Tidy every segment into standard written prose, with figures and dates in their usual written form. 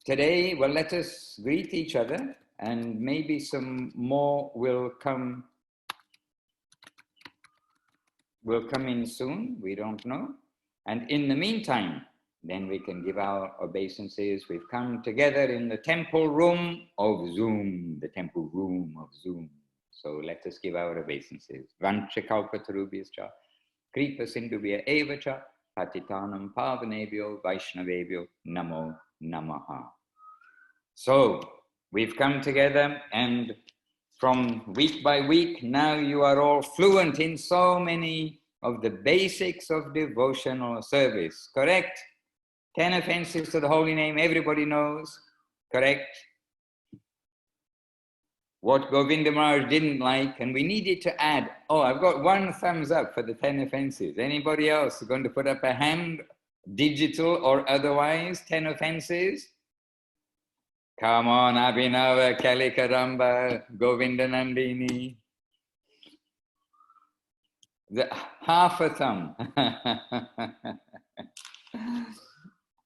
today, well, let us greet each other, and maybe some more will come in soon. We don't know. And in the meantime, then we can give our obeisances. We've come together in the temple room of Zoom, the temple room of Zoom. So let us give our obeisances. Vancha kalpatarubhyascha, kripa sindhubhya evacha, patitanam pavanebhyo, vaishnavebhyo, namo namaha. So we've come together, and from week by week, now you are all fluent in so many of the basics of devotional service, correct? 10 offenses to the holy name, everybody knows, correct? What Govinda Maharaj didn't like, and we needed to add, oh, I've got one thumbs up for the 10 offenses. Anybody else going to put up a hand, digital or otherwise, 10 offenses? Come on, Abhinava, Kalikaramba, Govinda Nandini. Half a thumb.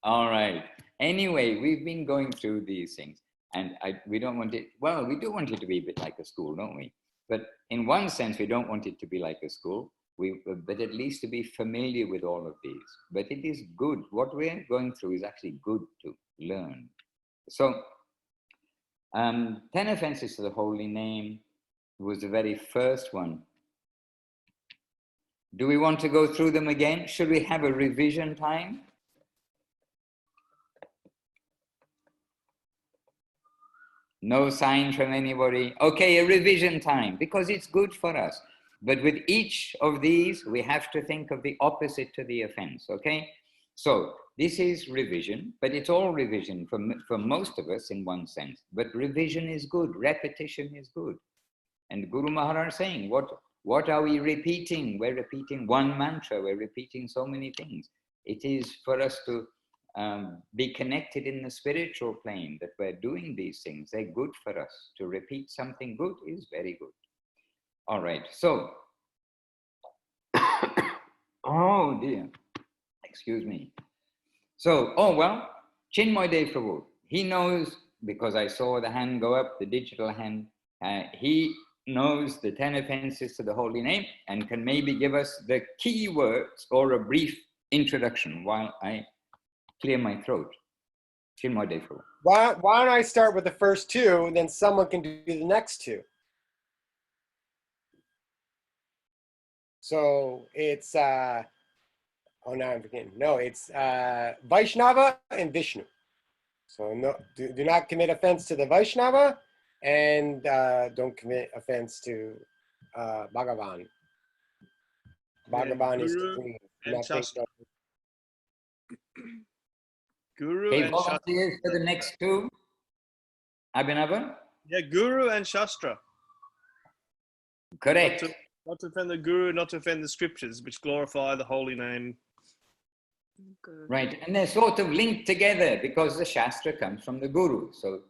All right. Anyway, we've been going through these things, and we don't want it, well, we do want it to be a bit like a school, don't we? But in one sense, we don't want it to be like a school, but at least to be familiar with all of these. But it is good. What we're going through is actually good to learn. So, 10 offenses to the holy name was the very first one. Do we want to go through them again? Should we have a revision time? No sign from anybody. Okay, a revision time, because it's good for us. But with each of these, we have to think of the opposite to the offense, okay? So this is revision, but it's all revision for most of us in one sense. But revision is good, repetition is good. And Guru Maharaj saying, what are we repeating? We're repeating one mantra, we're repeating so many things. It is for us to be connected in the spiritual plane that we're doing these things. They're good for us. To repeat something good is very good. All right, so, oh dear, excuse me. So, oh well, Chinmoy Dev Prabhu, he knows, because I saw the hand go up, the digital hand, he knows the 10 offenses to the holy name and can maybe give us the key words or a brief introduction while I clear my throat. Chinmoy Dev Prabhu. Why don't I start with the first two, and then someone can do the next two. So it's, oh, now I'm forgetting. No, it's Vaishnava and Vishnu. So no, do not commit offense to the Vaishnava, and don't commit offense to Bhagavan. Bhagavan is supreme. And Shastra. Guru Okay, and volunteers for the next two. Abhinava? Yeah, Guru and Shastra. Correct. Not to offend the Guru, not to offend the scriptures, which glorify the holy name. Right, and they're sort of linked together because the Shastra comes from the Guru. So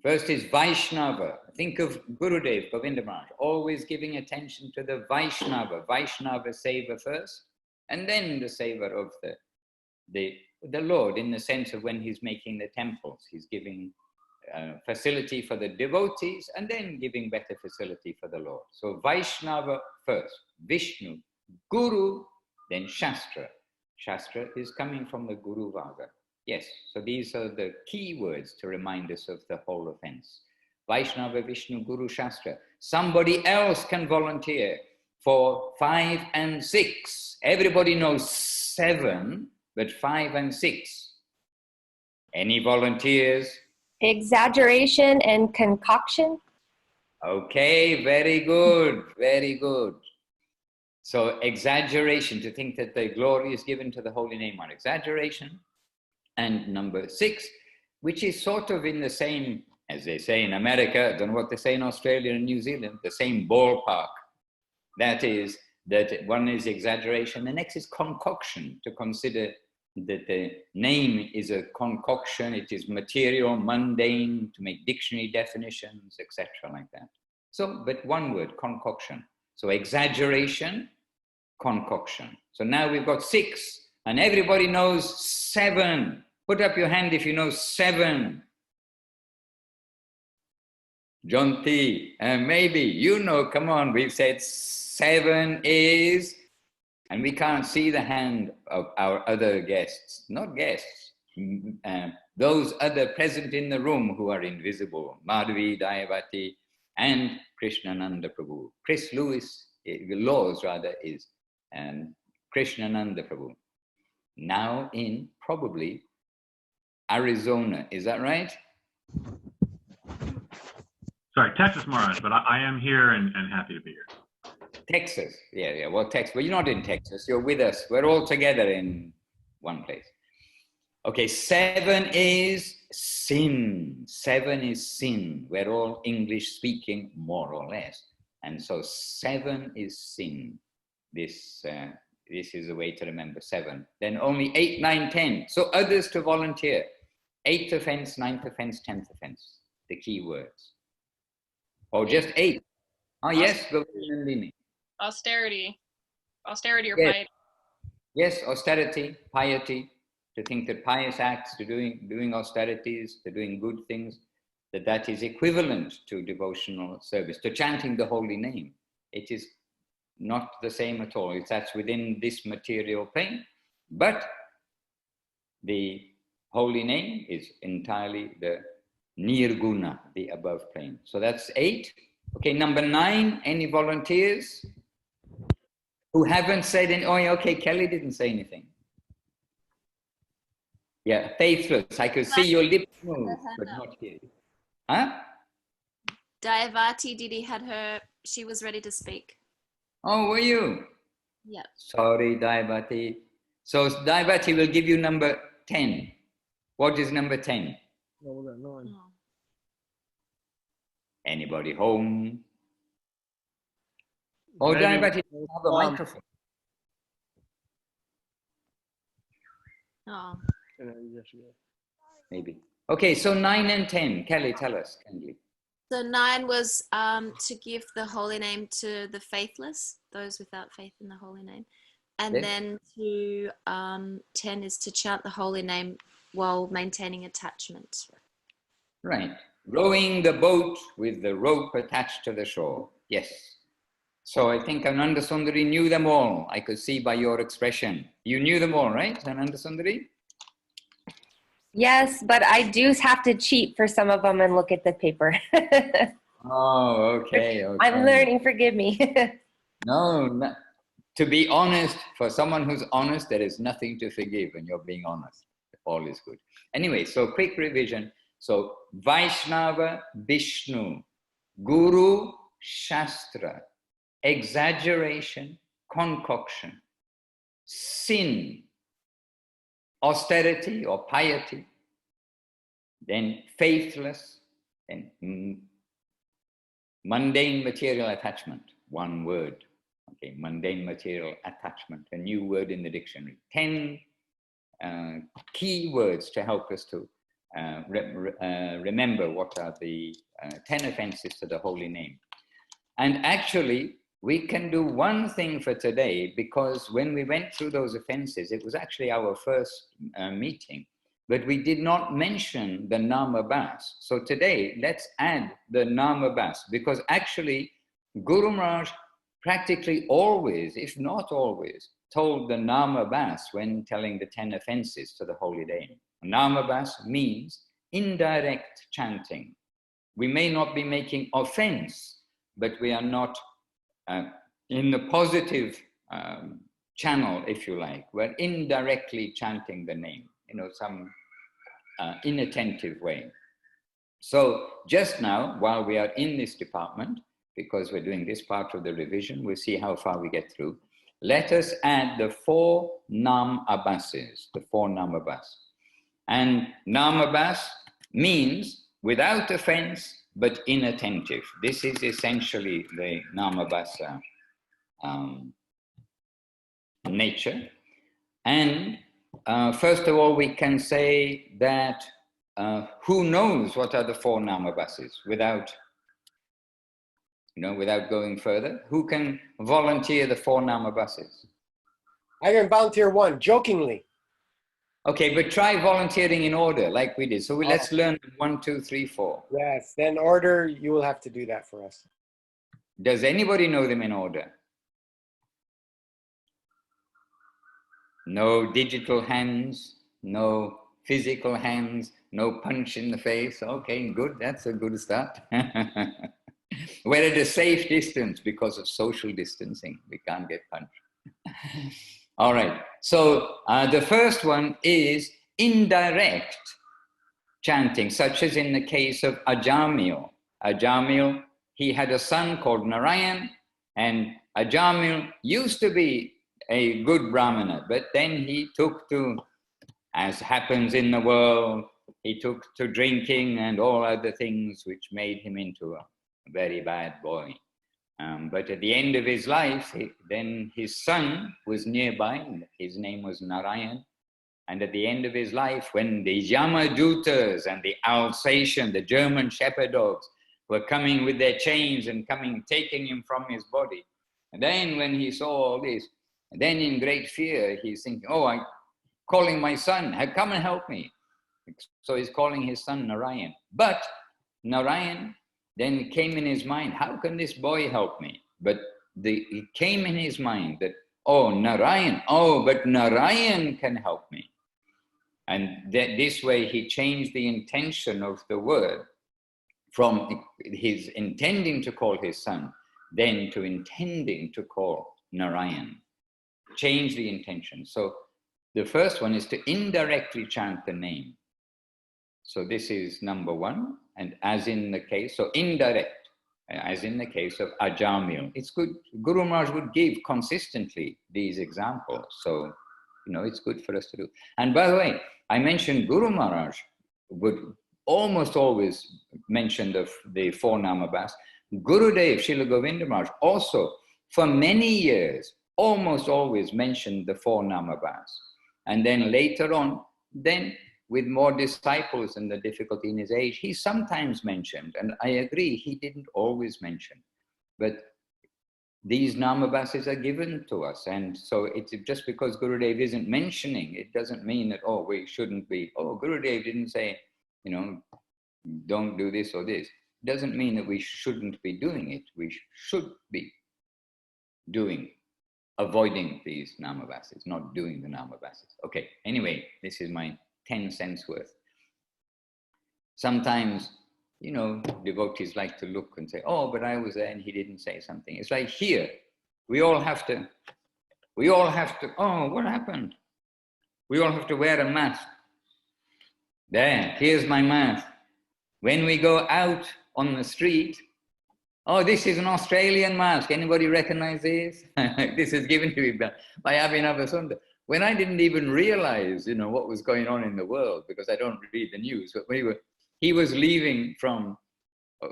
first is Vaishnava. Think of Gurudev, Govinda Maharaj, always giving attention to the Vaishnava. Vaishnava savor first, and then the savor of the Lord, in the sense of when he's making the temples. He's giving facility for the devotees and then giving better facility for the Lord. So Vaishnava first, Vishnu, Guru, then Shastra. Shastra is coming from the Guru Vaga. Yes, so these are the key words to remind us of the whole offense. Vaishnava, Vishnu, Guru, Shastra. Somebody else can volunteer for 5 and 6. Everybody knows 7, but 5 and 6. Any volunteers? Exaggeration and concoction. Okay, very good, very good. So exaggeration, to think that the glory is given to the holy name on exaggeration. And number 6, which is sort of in the same, as they say in America, I don't know what they say in Australia and New Zealand, the same ballpark. That is, that one is exaggeration, the next is concoction, to consider that the name is a concoction, it is material, mundane, to make dictionary definitions, etc. like that. So, but one word, concoction. So exaggeration, concoction. So now we've got 6, and everybody knows 7. Put up your hand if you know 7. Jonti, maybe, you know, come on, we've said 7 is, and we can't see the hand of our other guests, not guests, those other present in the room who are invisible, Madhvi, Dayavati, and Krishnananda Prabhu. Chris Lewis, Laws rather, is Krishnananda Prabhu. Now in probably Arizona, is that right? Sorry, Texas, Maharaj, but I am here and happy to be here. Texas, yeah, well, Texas. Well, you're not in Texas, you're with us. We're all together in one place. Okay, 7 is sin. 7 is sin. We're all English speaking, more or less. And so 7 is sin. This is a way to remember 7. Then only 8, 9, 10. So others to volunteer. 8th offense, 9th offense, 10th offense. The key words. Or just 8. Oh, yes, Govindini. Austerity. Austerity or Yes. piety. Yes, austerity, piety. To think that pious acts, to doing austerities, to doing good things, that is equivalent to devotional service, to chanting the holy name. It is not the same at all. That's within this material plane, but the holy name is entirely the nirguna, the above plane. So that's 8. Okay, number 9, any volunteers who haven't said any? Oh, okay, Kelly didn't say anything. Yeah, faithless. I could see your lips move, but not hear you. Huh? Dayavati Didi had her, she was ready to speak. Oh, were you? Yep. Sorry, Dayavati. So Dayavati will give you number 10. What is number 10? Oh. Anybody home? Oh, Dayavati, have a microphone. Oh. Maybe. Okay, so 9 and 10. Kelly, tell us kindly. So 9 was to give the holy name to the faithless, those without faith in the holy name. And Yes. then to 10 is to chant the holy name while maintaining attachment. Right. Rowing the boat with the rope attached to the shore. Yes. So I think Ananda Sundari knew them all. I could see by your expression. You knew them all, right, Ananda Sundari? Yes, but I do have to cheat for some of them and look at the paper. Oh, okay. I'm learning, forgive me. No, to be honest, for someone who's honest, there is nothing to forgive when you're being honest. All is good. Anyway, so quick revision. So Vaishnava, Vishnu, Guru, Shastra, exaggeration, concoction, sin, austerity or piety, then faithless, and mundane material attachment, one word. Okay, mundane material attachment, a new word in the dictionary. 10 key words to help us to remember what are the 10 offenses to the holy name. And actually, we can do one thing for today, because when we went through those offenses, it was actually our first meeting, but we did not mention the Namabhas. So today, let's add the Namabhas, because actually, Guru Maharaj practically always, if not always, told the Namabhas when telling the 10 offenses to the holy name. Namabhas means indirect chanting. We may not be making offense, but we are not in the positive channel, if you like. We're indirectly chanting the name, some inattentive way. So just now, while we are in this department, because we're doing this part of the revision, we'll see how far we get through. Let us add the 4 Nāmābhāsas, the 4 Namabhas. And Namabhas means without offense, but inattentive. This is essentially the Namabhāsa nature. And first of all, we can say that who knows what are the 4 Namabhāsas without going further? Who can volunteer the 4 Namabhāsas? I can volunteer one, jokingly. Okay, but try volunteering in order like we did. So let's learn 1, 2, 3, 4. Yes, then order, you will have to do that for us. Does anybody know them in order? No digital hands, no physical hands, no punch in the face. Okay, good. That's a good start. We're at a safe distance because of social distancing. We can't get punched. All right. So the first one is indirect chanting, such as in the case of Ajamil. Ajamil, he had a son called Narayan, and Ajamil used to be a good Brahmana, but then he took to, as happens in the world, he took to drinking and all other things which made him into a very bad boy. But at the end of his life, then his son was nearby, his name was Narayan. And at the end of his life, when the Yamadutas and the Alsatian, the German shepherd dogs, were coming with their chains and taking him from his body. And then when he saw all this, then in great fear, he's thinking, oh, I'm calling my son, come and help me. So he's calling his son Narayan. But Narayan then came in his mind, how can this boy help me? But it came in his mind that, oh, Narayan, oh, but Narayan can help me. And this way he changed the intention of the word from his intending to call his son, then to intending to call Narayan. Change the intention. So the first one is to indirectly chant the name. So this is number one. And as in the case, so indirect, as in the case of Ajamil. It's good, Guru Maharaj would give consistently these examples. So, it's good for us to do. And by the way, I mentioned Guru Maharaj would almost always mention the 4 Namabhas. Gurudev, Srila Govinda Maharaj, also for many years, almost always mentioned the 4 Namabhas. And then later on, then with more disciples and the difficulty in his age, he sometimes mentioned, and I agree, he didn't always mention, but these Namabhasas are given to us. And so it's just because Gurudev isn't mentioning, it doesn't mean that, oh, we shouldn't be, oh, Gurudev didn't say, don't do this or this. It doesn't mean that we shouldn't be doing it. We should be avoiding these Namabhasas, not doing the Namabhasas. Okay, anyway, this is my 10 cents worth. Sometimes, devotees like to look and say, oh, but I was there and he didn't say something. It's like here, we all have to, oh, what happened? We all have to wear a mask. There, here's my mask. When we go out on the street, oh, this is an Australian mask. Anybody recognize this? This is given to me by Abhinavasundar. When I didn't even realize, what was going on in the world, because I don't read the news, but he was leaving from,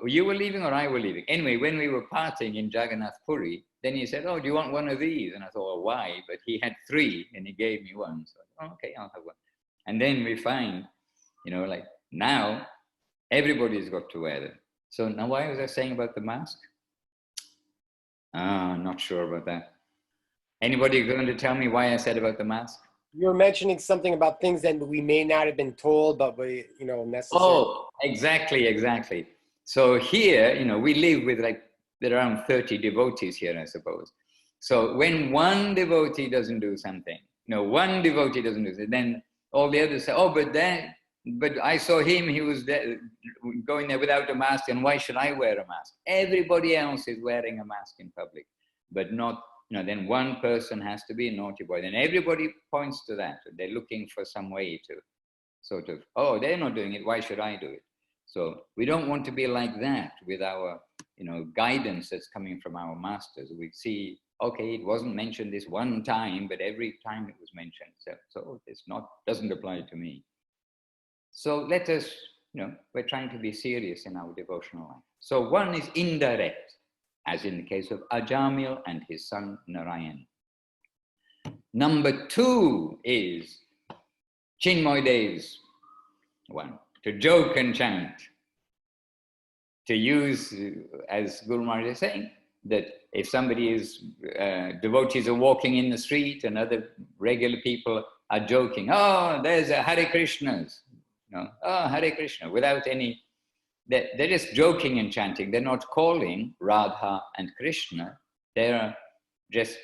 you were leaving or I were leaving? Anyway, when we were parting in Jagannath Puri, then he said, oh, do you want one of these? And I thought, well, why? But he had 3 and he gave me one. So, oh, okay, I'll have one. And then we find, like now, everybody's got to wear them. So now why was I saying about the mask? Not sure about that. Anybody going to tell me why I said about the mask? You're mentioning something about things that we may not have been told, but we, necessary. Oh, exactly. So here, we live with there are around 30 devotees here, I suppose. So when one devotee doesn't do something, then all the others say, oh, but I saw him, he was there, going there without a mask, and why should I wear a mask? Everybody else is wearing a mask in public, but not, then one person has to be a naughty boy. Then everybody points to that. They're looking for some way to sort of, oh, they're not doing it, why should I do it? So we don't want to be like that with our, guidance that's coming from our masters. We see, okay, it wasn't mentioned this one time, but every time it was mentioned. So it's doesn't apply to me. So let us, we're trying to be serious in our devotional life. So one is indirect, as in the case of Ajamil and his son Narayan. Number 2 is Chinmoy Dev's one, to joke and chant. To use, as Guru Maharaj is saying, that if somebody is, devotees are walking in the street and other regular people are joking. Oh, there's a Hare Krishnas. Oh, Hare Krishna, without any, they're just joking and chanting. They're not calling Radha and Krishna. They're just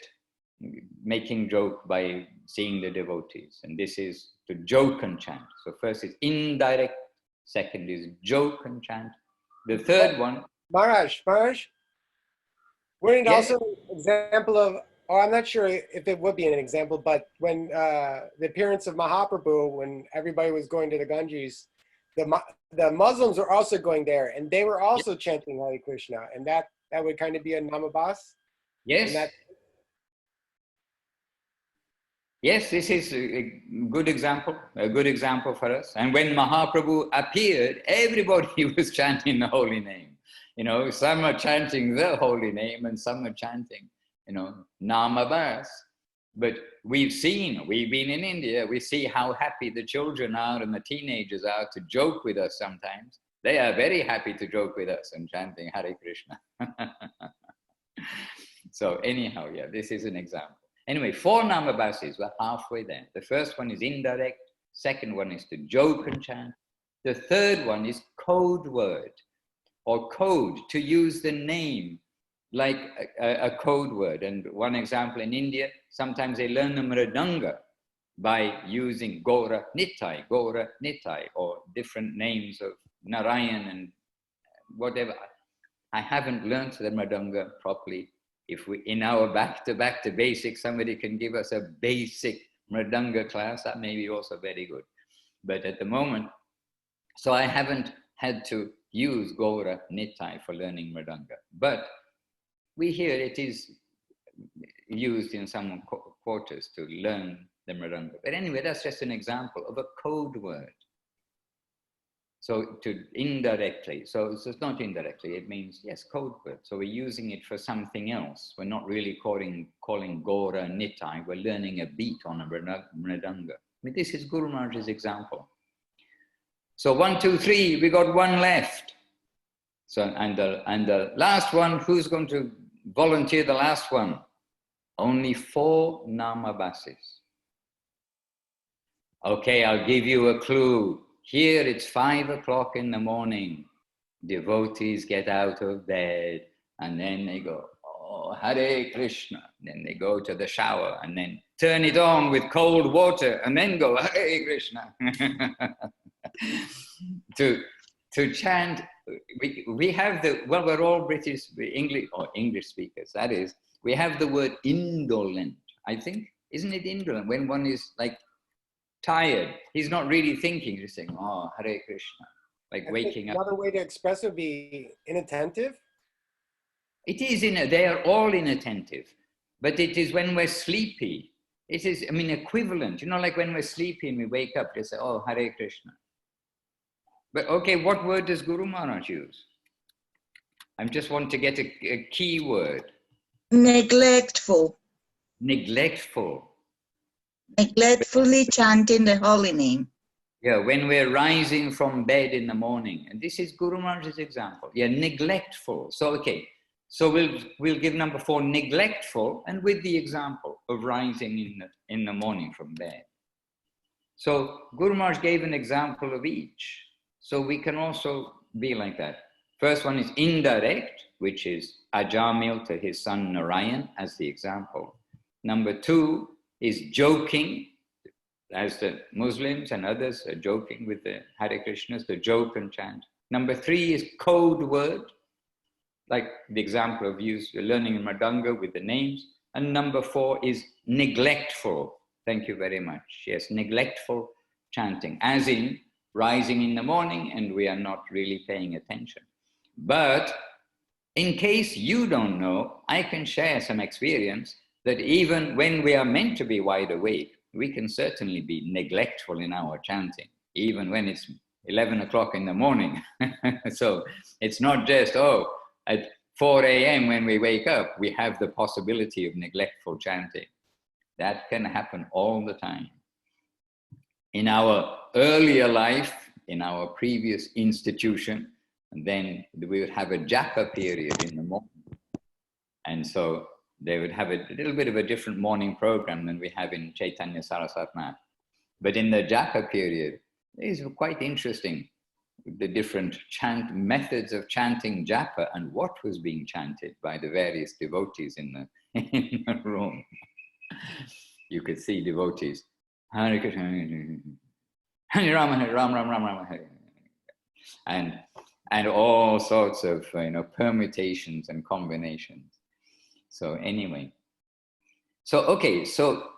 making joke by seeing the devotees. And this is to joke and chant. So first is indirect, second is joke and chant. The third one. Maharaj, wouldn't it Yes. also an example of, or I'm not sure if it would be an example, but when the appearance of Mahaprabhu, when everybody was going to the Ganges, the Muslims were also going there, and they were also chanting Hare Krishna, and that would kind of be a Namabhas. Yes. Yes, this is a good example for us. And when Mahaprabhu appeared, everybody was chanting the holy name. Some are chanting the holy name and some are chanting, Namabhas. But we've been in India, we see how happy the children are and the teenagers are to joke with us sometimes. They are very happy to joke with us and chanting Hare Krishna. So anyhow, this is an example. Anyway, 4 Namabhasis, we're halfway there. The first one is indirect. Second one is to joke and chant. The third one is code word or code, to use the name like a code word. And one example in India, sometimes they learn the mridanga by using Gora Nitai, or different names of Narayan and whatever. I haven't learned the mridanga properly. If we, in our back to basics, somebody can give us a basic mridanga class, that may be also very good. But at the moment, so I haven't had to use Gora Nitai for learning mridanga. But we hear it is used in some quarters to learn the mridanga. But anyway, that's just an example of a code word. So to indirectly, so it's not indirectly, it means, yes, code word. So we're using it for something else. We're not really calling Gora Nitai, we're learning a beat on a mridanga. I mean, this is Guru Maharaj's example. So 1, 2, 3, we got one left. So, and the last one, who's going to volunteer the last one? Only 4 Nāmābhāsis. Okay, I'll give you a clue. Here it's 5 o'clock in the morning. Devotees get out of bed and then they go, oh, Hare Krishna. Then they go to the shower and then turn it on with cold water and then go, Hare Krishna. to chant, we have we're all British, English speakers, that is, we have the word indolent, I think. Isn't it indolent? When one is like tired, he's not really thinking, just saying, oh, Hare Krishna, like waking up. Another way to express it would be inattentive. It is, they are all inattentive, but it is when we're sleepy. It is, equivalent, like when we're sleepy and we wake up, just say, oh, Hare Krishna. But okay, what word does Guru Maharaj use? I just want to get a key word. Neglectful. Neglectful. Neglectfully chanting the holy name. Yeah, when we're rising from bed in the morning. And this is Guru Maharaj's example. Yeah, neglectful. So, okay. So we'll give number 4, neglectful, and with the example of rising in the morning from bed. So Guru Maharaj gave an example of each. So we can also be like that. First one is indirect, which is Ajamil to his son Narayan as the example. Number 2 is joking, as the Muslims and others are joking with the Hare Krishnas, the joke and chant. Number 3 is code word, like the example of learning in mridanga with the names. And number 4 is neglectful. Thank you very much. Yes, neglectful chanting, as in rising in the morning and we are not really paying attention. But in case you don't know, I can share some experience that even when we are meant to be wide awake, we can certainly be neglectful in our chanting, even when it's 11 o'clock in the morning. So it's not just, at 4 a.m. when we wake up, we have the possibility of neglectful chanting. That can happen all the time. In our earlier life, in our previous institution, and then we would have a japa period in the morning. And so they would have a little bit of a different morning program than we have in Chaitanya Saraswat Math. But in the japa period, it's quite interesting, the different methods of chanting japa and what was being chanted by the various devotees in the room. You could see devotees, Hare Krishna, Hare Rama, Hare Rama, Rama Rama, Hare, and all sorts of permutations and combinations. So anyway, so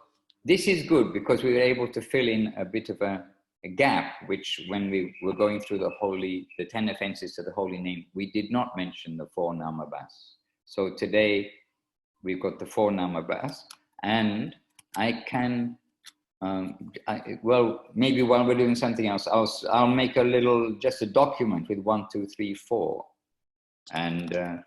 this is good because we were able to fill in a bit of a gap, which when we were going through the 10 offenses to the holy name, we did not mention the 4 Namabhas. So today we've got the 4 Namabhas, and I can, well, maybe while we're doing something else, I'll make just a document with 1, 2, 3, 4. And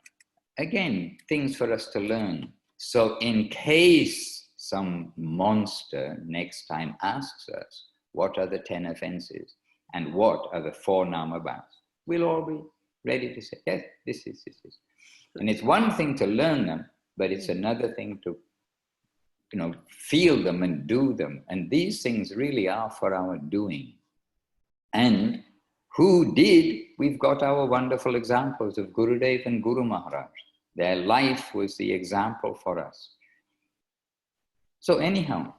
again, things for us to learn. So in case some monster next time asks us, what are the 10 offenses and what are the 4 Namabhas, we'll all be ready to say, yes, this is. And it's one thing to learn them, but it's another thing to feel them and do them. And these things really are for our doing. And who did? We've got our wonderful examples of Gurudev and Guru Maharaj. Their life was the example for us. So anyhow.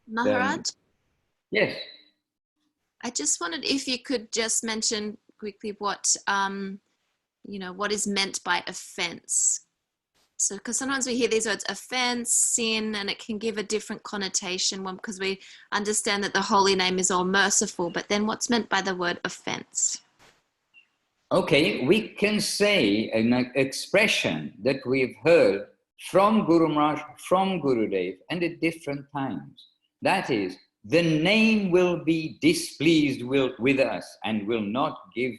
Maharaj? Yes. I just wondered if you could just mention quickly what is meant by offense. So, because sometimes we hear these words, offense, sin, and it can give a different connotation because we understand that the holy name is all merciful, but then what's meant by the word offense? Okay, we can say an expression that we've heard from Guru Maharaj, from Gurudev, and at different times. That is, the name will be displeased with us and will not give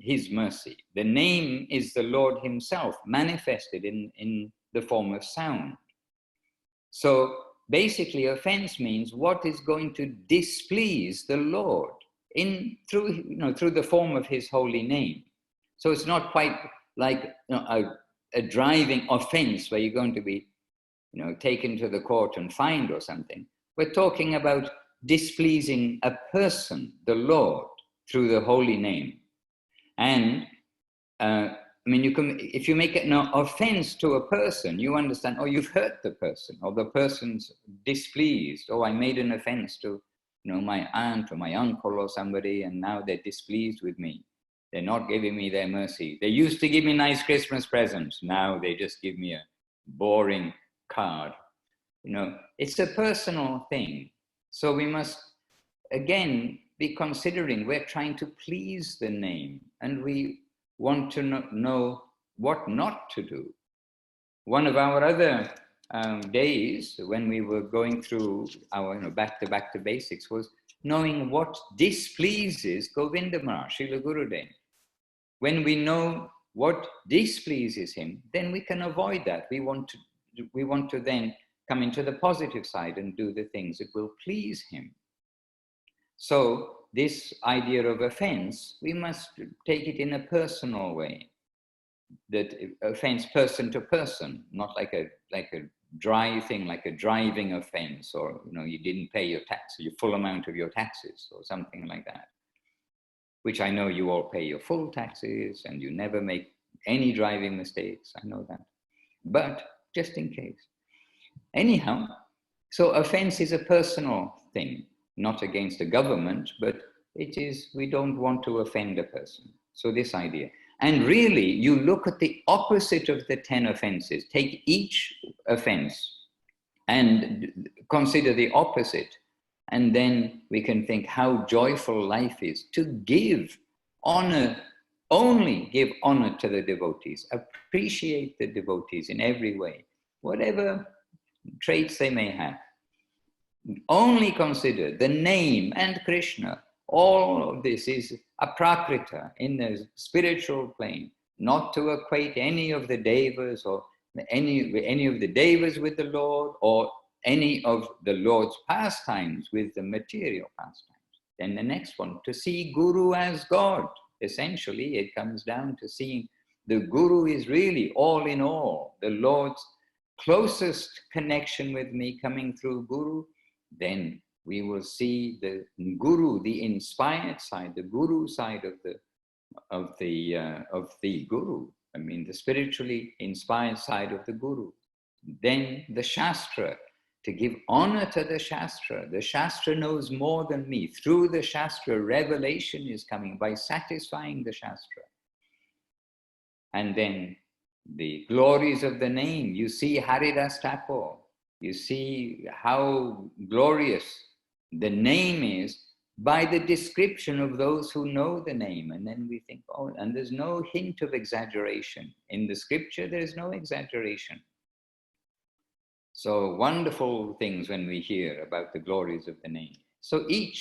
his mercy. The name is the Lord himself manifested in the form of sound. So basically offense means what is going to displease the Lord through the form of his holy name. So it's not quite like a driving offense where you're going to be taken to the court and fined or something. We're talking about displeasing a person, the Lord, through the holy name. And if you make an offense to a person, you understand, you've hurt the person, or the person's displeased. I made an offense to, my aunt or my uncle or somebody, and now they're displeased with me. They're not giving me their mercy. They used to give me nice Christmas presents. Now they just give me a boring card. It's a personal thing. So we must, again, be considering we're trying to please the name, and we want to know what not to do. One of our other days when we were going through our back to basics was knowing what displeases Govinda Maharaj, Srila Gurudev. When we know what displeases him, then we can avoid that. We want to then come into the positive side and do the things that will please him. So this idea of offense, we must take it in a personal way. That offense person to person, not like a dry thing, like a driving offense, or you didn't pay your your full amount of your taxes, or something like that. Which I know you all pay your full taxes and you never make any driving mistakes. I know that, but just in case. Anyhow, so offense is a personal thing. Not against the government, but we don't want to offend a person. So this idea. And really, you look at the opposite of the 10 offenses, take each offense and consider the opposite. And then we can think how joyful life is to give honor, only give honor to the devotees, appreciate the devotees in every way, whatever traits they may have. Only consider the name and Krishna. All of this is aprakrita in the spiritual plane, not to equate any of the devas or any of the devas with the Lord, or any of the Lord's pastimes with the material pastimes. Then the next one, to see Guru as God. Essentially, it comes down to seeing the Guru is really all in all, the Lord's closest connection with me coming through Guru. Then we will see the Guru, the inspired side, the Guru side of the Guru. I mean, the spiritually inspired side of the Guru. Then the Shastra, to give honor to the Shastra. The Shastra knows more than me. Through the Shastra, revelation is coming by satisfying the Shastra. And then the glories of the name. You see Haridas Thakur. You see how glorious the name is by the description of those who know the name. And then we think, oh, and there's no hint of exaggeration. In the scripture, there's no exaggeration. So wonderful things when we hear about the glories of the name. So each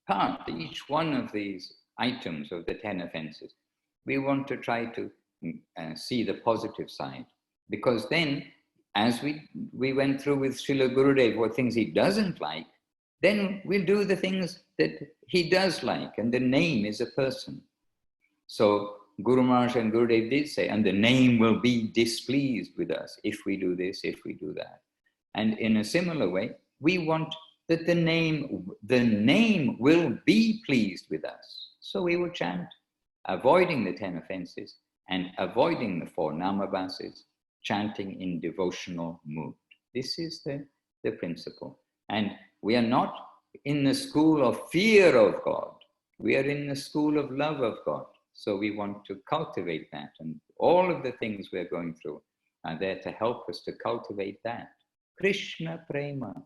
part, each one of these items of the 10 offenses, we want to try to see the positive side. Because then, as we went through with Srila Gurudev, what things he doesn't like, then we'll do the things that he does like, and the name is a person. So Guru Maharaj and Gurudev did say, and the name will be displeased with us if we do this, if we do that. And in a similar way, we want that the name will be pleased with us. So we will chant, avoiding the 10 offenses and avoiding the 4 Namabhasas, chanting in devotional mood. This is the principle. And we are not in the school of fear of God. We are in the school of love of God. So we want to cultivate that. And all of the things we're going through are there to help us to cultivate that. Krishna Prema.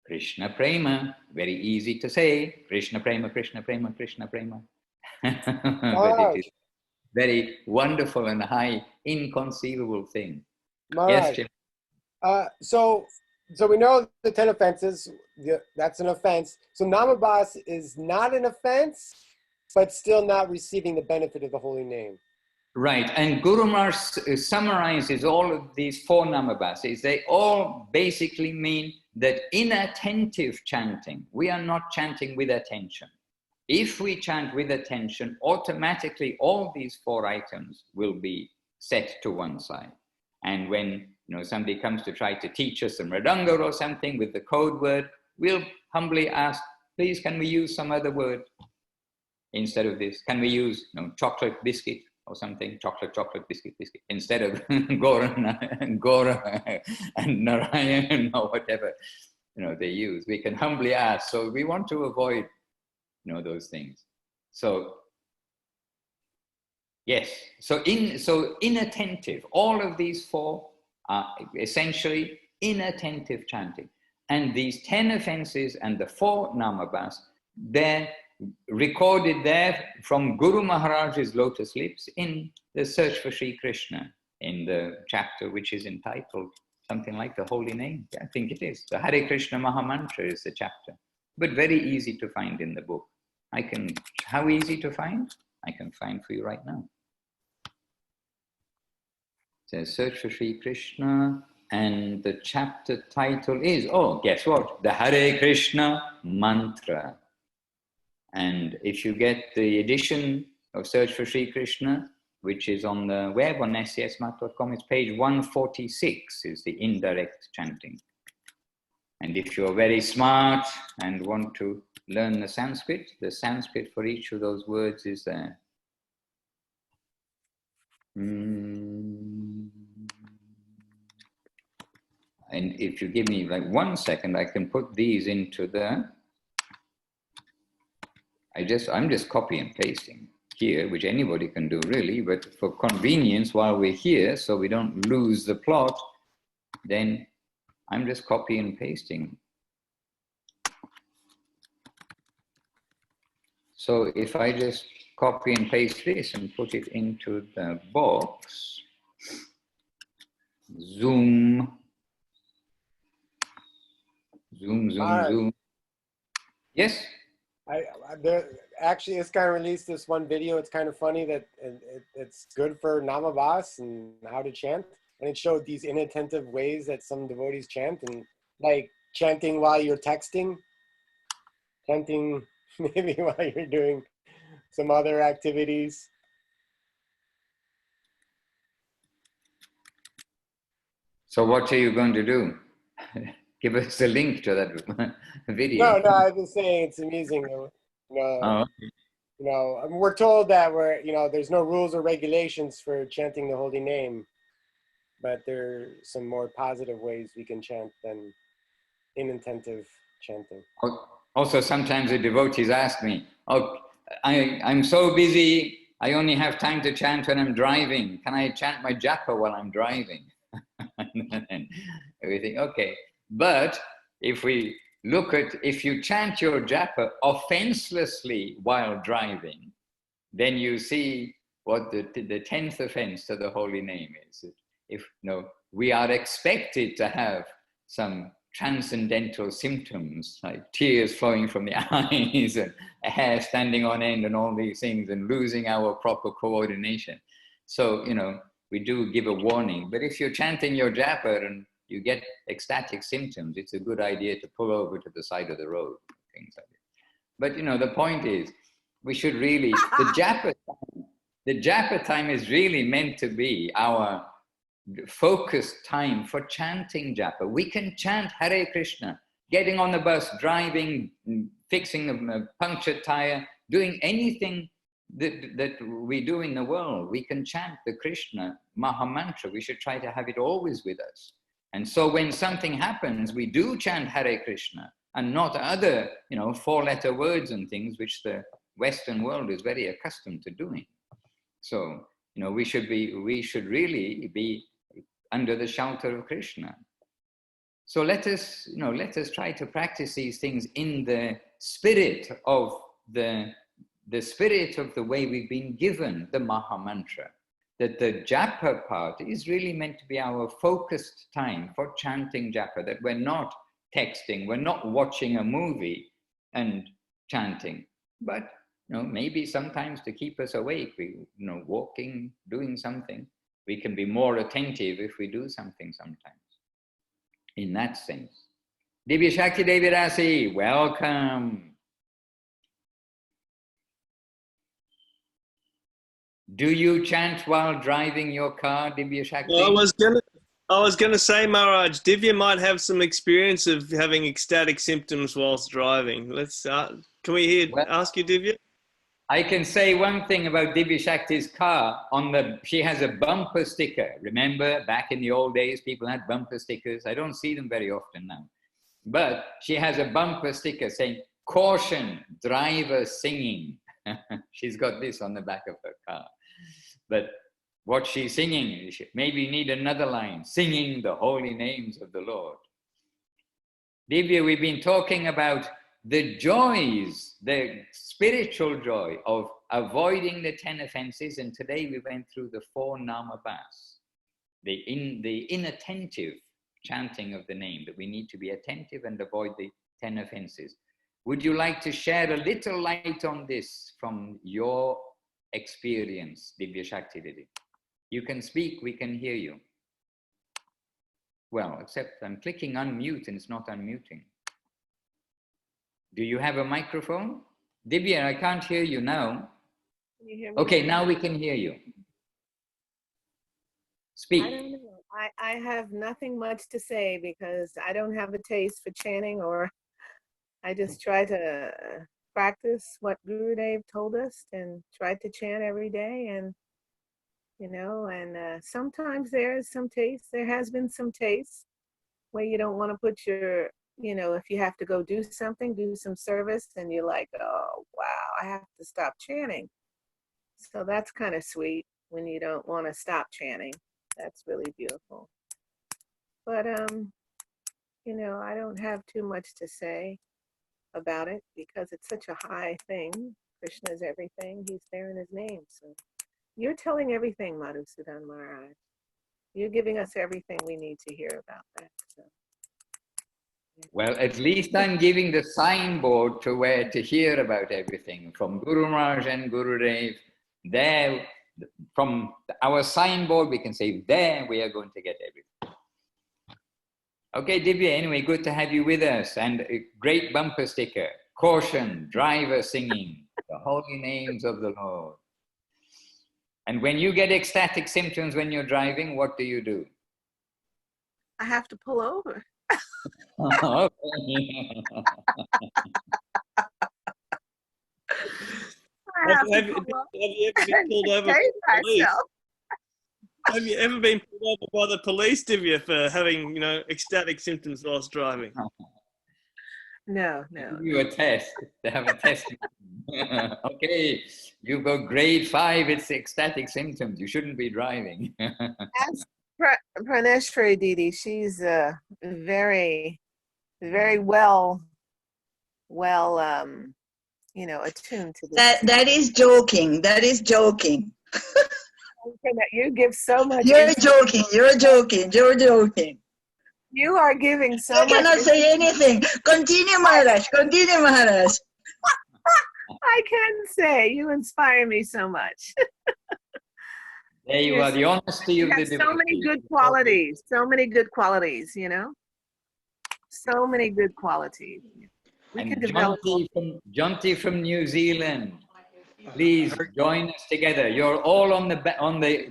Krishna Prema, very easy to say. Krishna Prema, Krishna Prema, Krishna Prema. But it is very wonderful and high, inconceivable thing. Maharaj, Yes, Jim. So we know the 10 offenses, that's an offense. So Namabhas is not an offense, but still not receiving the benefit of the holy name. Right, and Guru Maharaj summarizes all of these 4 Namabhasas. They all basically mean that inattentive chanting, we are not chanting with attention. If we chant with attention, automatically all these 4 items will be set to one side. And when somebody comes to try to teach us a mridanga or something with the code word, we'll humbly ask, please, can we use some other word instead of this? Can we use chocolate biscuit or something? Chocolate, biscuit, instead of Gora and Narayan or whatever they use. We can humbly ask. So we want to avoid those things. So yes, so inattentive. All of these 4 are essentially inattentive chanting. And these 10 offenses and the 4 Namabhas, they're recorded there from Guru Maharaj's lotus lips in the Search for Sri Krishna, in the chapter which is entitled something like the Holy Name. I think it is. The Hare Krishna Mahamantra is the chapter, but very easy to find in the book. How easy to find? I can find for you right now. It says Search for Sri Krishna, and the chapter title is, guess what? The Hare Krishna Mantra. And if you get the edition of Search for Sri Krishna, which is on the web on scsmat.com, it's page 146 is the indirect chanting. And if you're very smart and want to learn the Sanskrit for each of those words is there. And if you give me like 1 second, I can put these into the... I'm just copy and pasting here, which anybody can do really, but for convenience while we're here, so we don't lose the plot, then I'm just copy and pasting. So if I just copy and paste this and put it into the box, zoom. Yes? Actually, this guy released this one video. It's kind of funny that it's good for Namabhas and how to chant. And it showed these inattentive ways that some devotees chant, and like chanting while you're texting, chanting maybe while you're doing some other activities. So what are you going to do? give us a link to that video. No, I was saying it's amusing. Oh, I mean, we're told that there's no rules or regulations for chanting the holy name, but there are some more positive ways we can chant than inattentive chanting. also, sometimes the devotees ask me, "Oh, I'm so busy. I only have time to chant when I'm driving. Can I chant my japa while I'm driving?" And we think, okay. But if we look at, if you chant your japa offenselessly while driving, then you see what the 10th offense to the holy name is. If we are expected to have some transcendental symptoms like tears flowing from the eyes and hair standing on end and all these things and losing our proper coordination. So, we do give a warning. But if you're chanting your japa and you get ecstatic symptoms, it's a good idea to pull over to the side of the road, things like that. But, the point is, we should really, the japa time is really meant to be our focused time for chanting japa. We can chant Hare Krishna, getting on the bus, driving, fixing a punctured tire, doing anything that we do in the world. We can chant the Krishna Maha Mantra. We should try to have it always with us. And so when something happens, we do chant Hare Krishna and not other, 4-letter words and things which the Western world is very accustomed to doing. So, we should really be under the shelter of Krishna. So let us try to practice these things in the spirit of the spirit of the way we've been given the Maha Mantra. That the japa part is really meant to be our focused time for chanting japa, that we're not texting, we're not watching a movie and chanting, but maybe sometimes to keep us awake, we walking, doing something, we can be more attentive if we do something sometimes. In that sense. Divya Shakti Devi Rasi, welcome. Do you chant while driving your car, Divya Shakti? Well, I was gonna say, Maharaj, Divya might have some experience of having ecstatic symptoms whilst driving. Can we ask you, Divya? I can say one thing about Divya Shakti's car. She has a bumper sticker. Remember, back in the old days, people had bumper stickers. I don't see them very often now. But she has a bumper sticker saying, "Caution, driver singing." She's got this on the back of her car. But what she's singing, maybe you need another line, singing the holy names of the Lord. Divya, we've been talking about the joys, the spiritual joy of avoiding the 10 offenses, and today we went through the 4 Namabhāsa, the inattentive chanting of the name, that we need to be attentive and avoid the 10 offenses. Would you like to share a little light on this from your experience, Divya Shakti Didi? You can speak, we can hear you. Well, except I'm clicking unmute and it's not unmuting. Do you have a microphone? Divya, I can't hear you now. Can you hear me? Okay, now we can hear you. Speak. I don't know. I have nothing much to say because I don't have a taste for chanting, or I just try to practice what Gurudev told us and try to chant every day. And, sometimes there is some taste. There has been some taste where you don't want to put your, if you have to go do something, do some service, and you're like, oh, wow, I have to stop chanting. So that's kind of sweet when you don't want to stop chanting. That's really beautiful. But, I don't have too much to say about it because it's such a high thing. Krishna is everything. He's there in his name. So you're telling everything, Madhusudan Maharaj. You're giving us everything we need to hear about that. So. Well, at least I'm giving the signboard to where to hear about everything from Guru Maharaj and Gurudev. There, from our signboard, we can say, there we are going to get everything. Okay, Divya, anyway, good to have you with us. And a great bumper sticker, caution, driver singing, the holy names of the Lord. And when you get ecstatic symptoms when you're driving, what do? I have to pull over. Have you ever been pulled over by the police? Have you ever been pulled over by the police, Divya, for having, you know, ecstatic symptoms whilst driving? No. Give you a test. They have a test. Okay, you go grade 5. It's ecstatic symptoms. You shouldn't be driving. Ask Praneshwari Didi. She's very, very well, you know, attuned to this. That is joking. That is joking. You give so much. You're joking. You're joking. You're joking. You are giving so much. You cannot say anything. Continue, Maharaj. Continue, Maharaj. I can say you inspire me so much. There you are, the honesty of the devotee. So many good qualities. So many good qualities. You know. So many good qualities. We can develop. Jonty from New Zealand, please join us together. You're all on the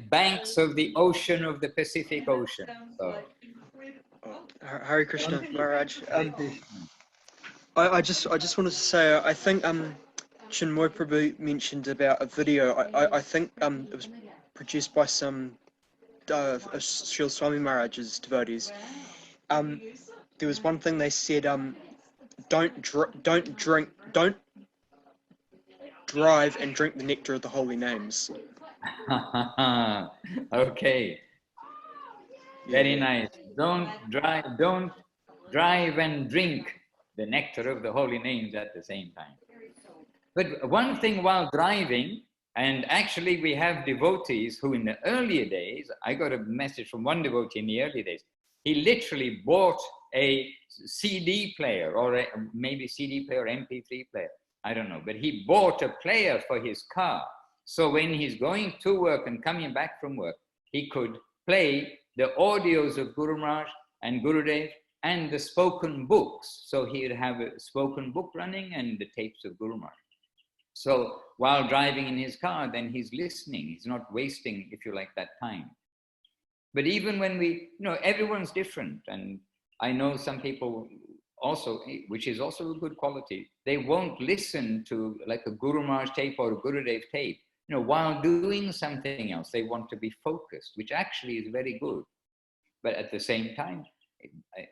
banks of the ocean of the Pacific Ocean. So. Hare Krishna, Maharaj. I just wanted to say, I think Chinmoy Prabhu mentioned about a video. I think it was produced by some Srila Swami Maharaj's devotees. There was one thing they said: don't drive and drink the nectar of the holy names. Okay. Very nice. Don't drive and drink the nectar of the holy names at the same time. But one thing while driving, and actually we have devotees who in the earlier days, I got a message from one devotee in the early days, he literally bought a CD player or maybe CD player, MP3 player, I don't know, but he bought a player for his car. So when he's going to work and coming back from work, he could play the audios of Guru Maharaj and Gurudev and the spoken books. So he would have a spoken book running and the tapes of Guru Maharaj. So while driving in his car, then he's listening. He's not wasting, if you like, that time. But even when we, you know, everyone's different. And I know some people also, which is also a good quality, they won't listen to like a Guru Maharaj tape or a Gurudev tape. You know, while doing something else, they want to be focused, which actually is very good. But at the same time,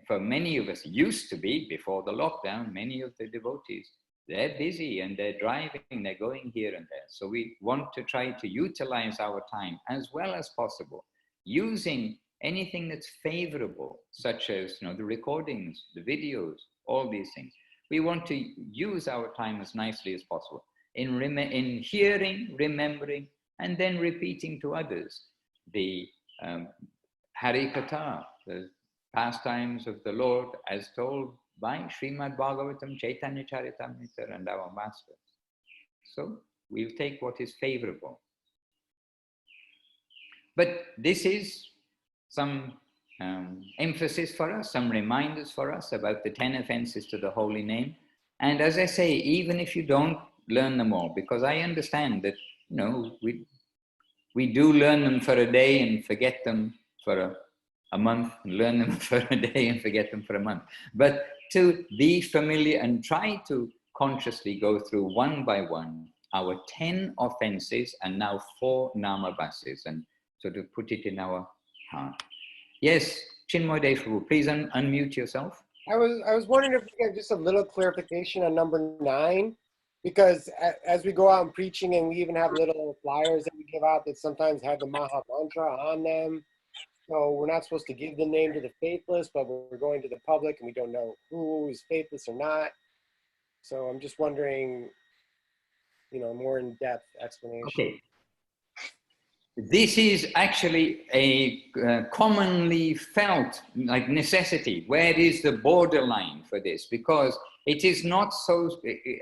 for many of us, used to be before the lockdown, many of the devotees, they're busy and they're driving, they're going here and there. So we want to try to utilize our time as well as possible, using anything that's favorable, such as, you know, the recordings, the videos, all these things. We want to use our time as nicely as possible in hearing, remembering, and then repeating to others the Harikatha, the pastimes of the Lord as told by Srimad Bhagavatam, Chaitanya Charitamrita, and our masters. So we'll take what is favorable. But this is some emphasis for us, some reminders for us about the 10 offenses to the holy name. And as I say, even if you don't learn them all, because I understand that, you know, we do learn them for a day and forget them for a month, and learn them for a day and forget them for a month. But to be familiar and try to consciously go through one by one our 10 offenses and now 4 Namabhases, and sort of put it in our heart. Yes, Chinmoy Devaprabhu, please unmute yourself. I was wondering if we get just a little clarification on number 9, because as we go out and preaching, and we even have little flyers that we give out that sometimes have the Maha Mantra on them. So we're not supposed to give the name to the faithless, but we're going to the public and we don't know who is faithless or not. So I'm just wondering, you know, more in-depth explanation. Okay. This is actually a commonly felt like necessity. Where is the borderline for this? Because it is not so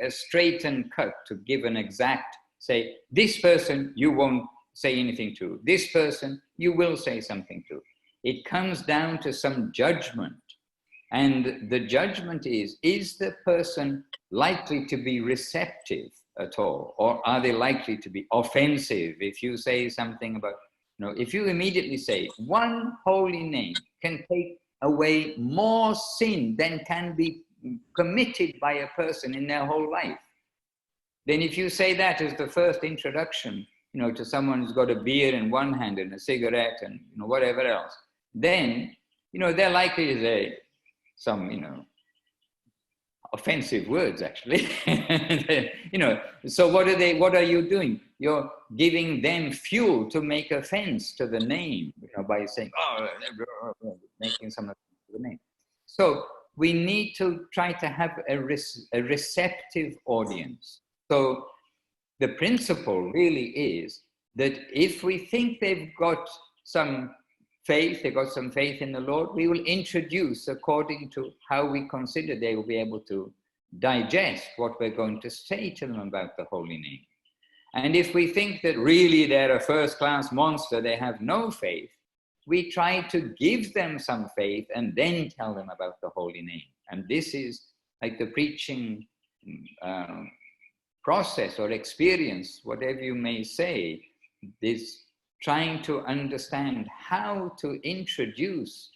straight and cut to give an exact, say, this person you won't say anything to, this person you will say something to. It comes down to some judgment. And the judgment is the person likely to be receptive at all? Or are they likely to be offensive? If you say something about, you know, if you immediately say one holy name can take away more sin than can be committed by a person in their whole life. Then if you say that as the first introduction, to someone who's got a beer in one hand and a cigarette and whatever else, then, they're likely to say some, offensive words actually. So what are you doing? You're giving them fuel to make offense to the name, by saying, oh, making some offense to the name. So we need to try to have a receptive audience. So the principle really is that if we think they've got some faith in the Lord, we will introduce according to how we consider they will be able to digest what we're going to say to them about the holy name. And if we think that really they're a first-class monster, they have no faith, we try to give them some faith and then tell them about the holy name. And this is like the preaching process or experience, whatever you may say, this trying to understand how to introduce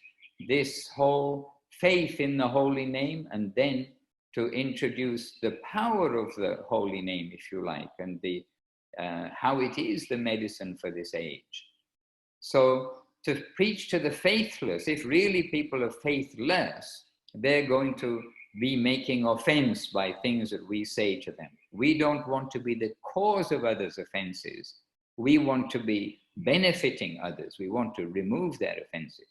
this whole faith in the holy name, and then to introduce the power of the holy name, if you like, and the how it is the medicine for this age. So to preach to the faithless, if really people are faithless, they're going to be making offense by things that we say to them. We don't want to be the cause of others' offenses. We want to be benefiting others. We want to remove their offenses.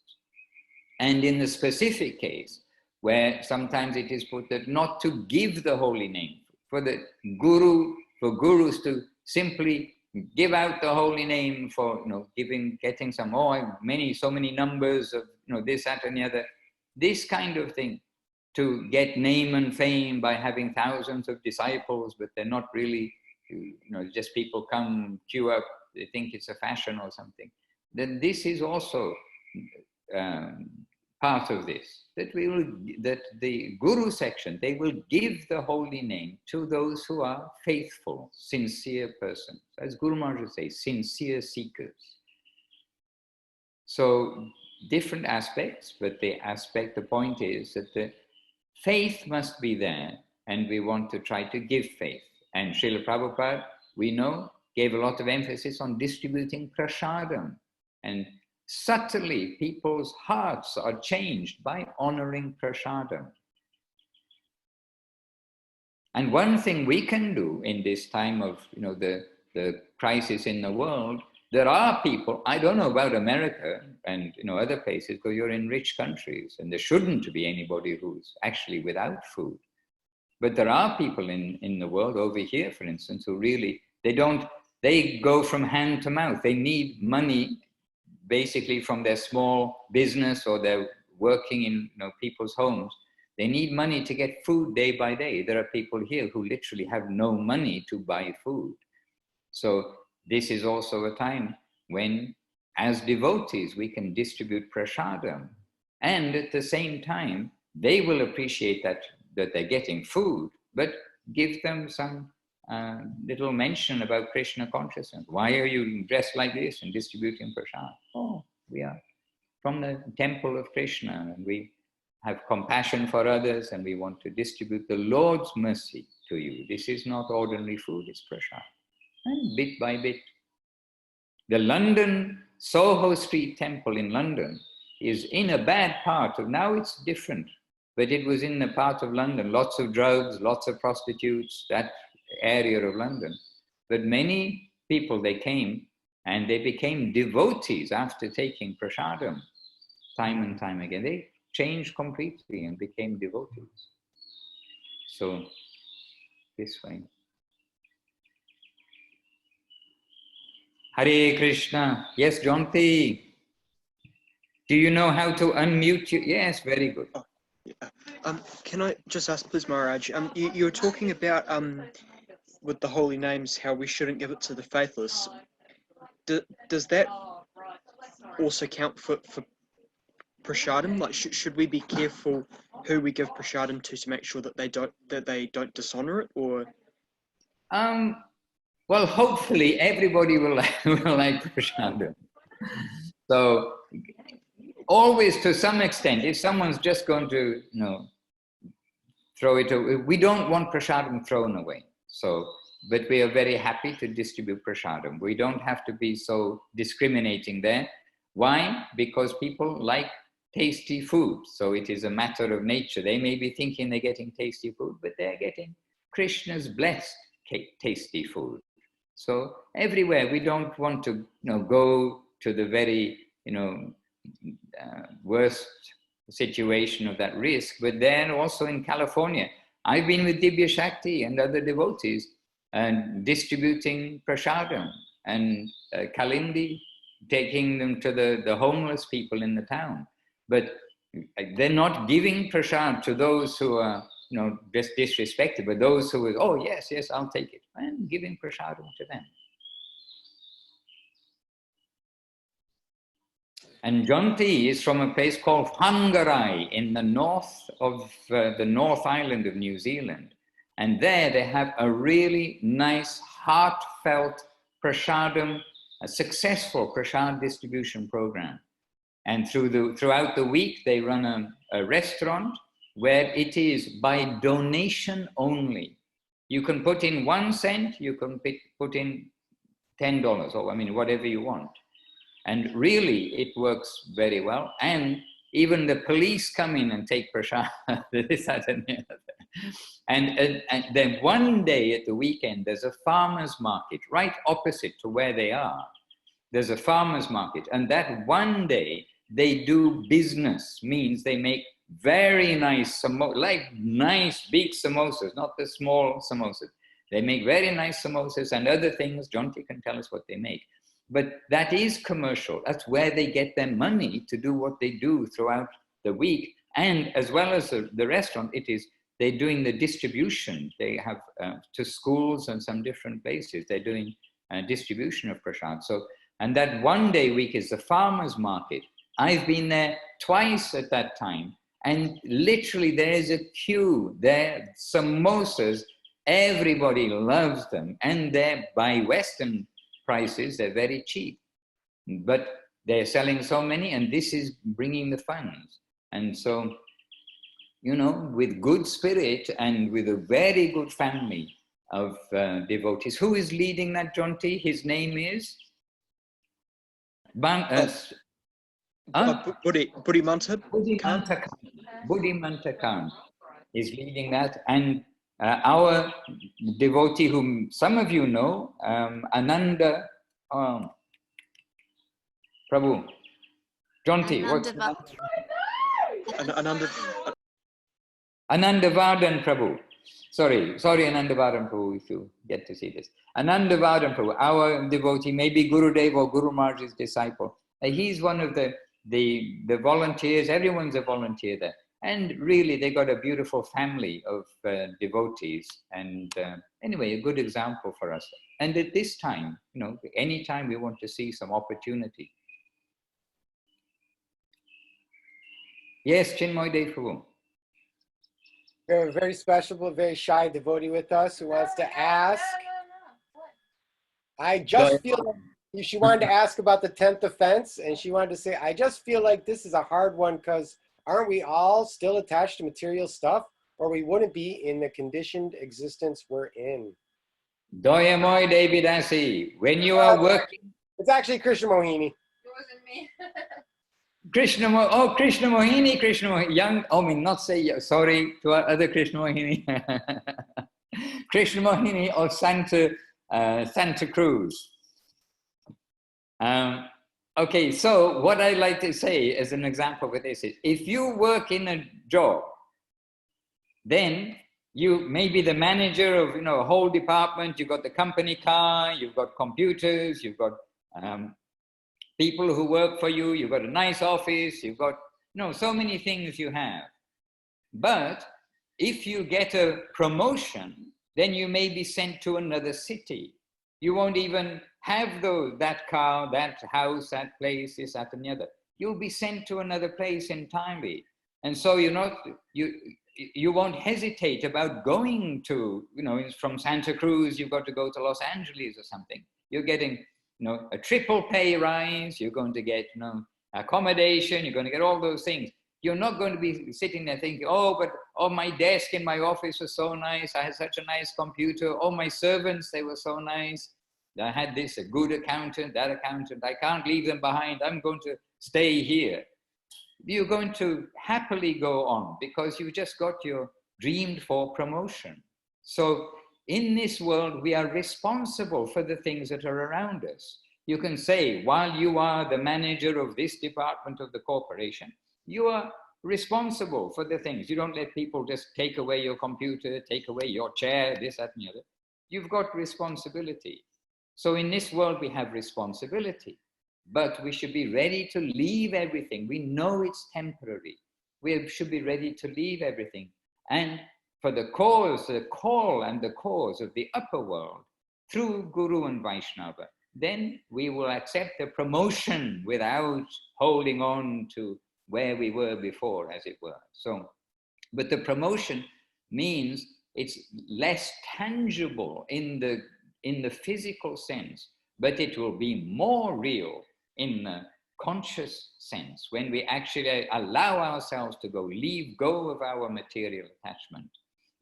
And in the specific case, where sometimes it is put that not to give the holy name, for gurus to simply give out the holy name for, getting some, so many numbers of, this, that, and the other, this kind of thing, to get name and fame by having thousands of disciples, but they're not really, just people come, queue up, they think it's a fashion or something. Then this is also part of this, that the Guru section, they will give the holy name to those who are faithful, sincere persons. As Guru Maharaj would say, sincere seekers. So different aspects, but the point is that the faith must be there, and we want to try to give faith. And Srila Prabhupada, we know, gave a lot of emphasis on distributing prasadam. And subtly, people's hearts are changed by honoring prasadam. And one thing we can do in this time of, the crisis in the world, there are people, I don't know about America and other places, because you're in rich countries and there shouldn't be anybody who's actually without food. But there are people in the world, over here, for instance, who really, they go from hand to mouth. They need money basically from their small business, or they're working in people's homes. They need money to get food day by day. There are people here who literally have no money to buy food. So this is also a time when, as devotees, we can distribute prasadam. And at the same time, they will appreciate that they're getting food, but give them some little mention about Krishna consciousness. Why are you dressed like this and distributing prasad? Oh, we are from the temple of Krishna, and we have compassion for others, and we want to distribute the Lord's mercy to you. This is not ordinary food, it's prasad. And bit by bit. The London Soho Street Temple in London is in a bad part of, now it's different, but it was in the part of London, lots of drugs, lots of prostitutes, that area of London. But many people, they came and they became devotees after taking prasadam time and time again. They changed completely and became devotees. So this way. Hare Krishna. Yes, Jonty. Do you know how to unmute you? Yes, very good. Oh, yeah. Can I just ask, please, Maharaj? You were talking about with the holy names, how we shouldn't give it to the faithless. Does that also count for prasadam? Like, should we be careful who we give prasadam to make sure that they don't dishonor it, or? Well, hopefully everybody will like prasadam. So always to some extent, if someone's just going to, throw it away, we don't want prasadam thrown away. So, but we are very happy to distribute prasadam. We don't have to be so discriminating there. Why? Because people like tasty food. So it is a matter of nature. They may be thinking they're getting tasty food, but they're getting Krishna's blessed tasty food. So everywhere, we don't want to go to the very worst situation of that risk. But then also in California, I've been with Divya Shakti and other devotees and distributing prasadam, and Kalindi, taking them to the homeless people in the town. But they're not giving prasad to those who are just disrespected, but those who are, oh yes, I'll take it, and giving prasadam to them. And Jonti is from a place called Whangarei in the north of the North Island of New Zealand. And there they have a really nice, heartfelt prasadam, a successful prasad distribution program. And throughout the week, they run a restaurant where it is by donation only. You can put in 1 cent, you can put in $10, or whatever you want. And really, it works very well. And even the police come in and take prasad, this, that, and the other. And then one day at the weekend, there's a farmer's market right opposite to where they are. There's a farmer's market. And that one day, they do business, means they make very nice, nice big samosas, not the small samosas. They make very nice samosas and other things. Jonti can tell us what they make. But that is commercial. That's where they get their money to do what they do throughout the week. And as well as the restaurant, they're doing the distribution. They have to schools and some different places. They're doing distribution of prasad. So, and that one day week is the farmer's market. I've been there twice at that time. And literally there is a queue there. Samosas, everybody loves them. And they're by Western prices, they're very cheap, but they're selling so many, and this is bringing the funds. And so, with good spirit and with a very good family of devotees. Who is leading that, Jonti? His name is? Buddhimanta Khan is leading that. And our devotee, whom some of you know, Ananda Prabhu. Jonti, what's Anandavardhan Prabhu. Sorry, Anandavardhan Prabhu, if you get to see this. Anandavardhan Prabhu, our devotee, maybe Gurudev or Guru Maharaj's disciple. He's one of the volunteers. Everyone's a volunteer there. And really, they got a beautiful family of devotees. And anyway, a good example for us. And at this time, anytime we want to see some opportunity. Yes, Chinmoy Dev Prabhu. We have a very special, but very shy devotee with us who wants to ask. I just feel like she wanted to ask about the 10th offense, and she wanted to say, I just feel like this is a hard one because aren't we all still attached to material stuff, or we wouldn't be in the conditioned existence we're in? Doyamoy Devidasi, when you are working... It's actually Krishna Mohini. It wasn't me. Krishna Mohini, young, not say, sorry to our other Krishna Mohini. Krishna Mohini of Santa Cruz. Okay, so what I like to say as an example with this is, if you work in a job, then you may be the manager of a whole department, you've got the company car, you've got computers, you've got people who work for you, you've got a nice office, you've got so many things you have. But if you get a promotion, then you may be sent to another city. You won't even have that car, that house, that place, this, that, and the other. You'll be sent to another place entirely. And so you won't hesitate about going to, from Santa Cruz, you've got to go to Los Angeles or something. You're getting, a triple pay rise. You're going to get, accommodation, you're going to get all those things. You're not going to be sitting there thinking, oh, but oh, my desk in my office was so nice. I had such a nice computer. Oh, my servants, they were so nice. I had this, a good accountant, that accountant. I can't leave them behind. I'm going to stay here. You're going to happily go on because you've just got your dreamed for promotion. So in this world, we are responsible for the things that are around us. You can say, while you are the manager of this department of the corporation, you are responsible for the things. You don't let people just take away your computer, take away your chair, this, that, and the other. You've got responsibility. So in this world, we have responsibility, but we should be ready to leave everything. We know it's temporary. We should be ready to leave everything. And for the cause, the call and the cause of the upper world, through Guru and Vaishnava, then we will accept the promotion without holding on to where we were before, as it were. So, but the promotion means it's less tangible in the physical sense, but it will be more real in the conscious sense when we actually allow ourselves to leave go of our material attachment.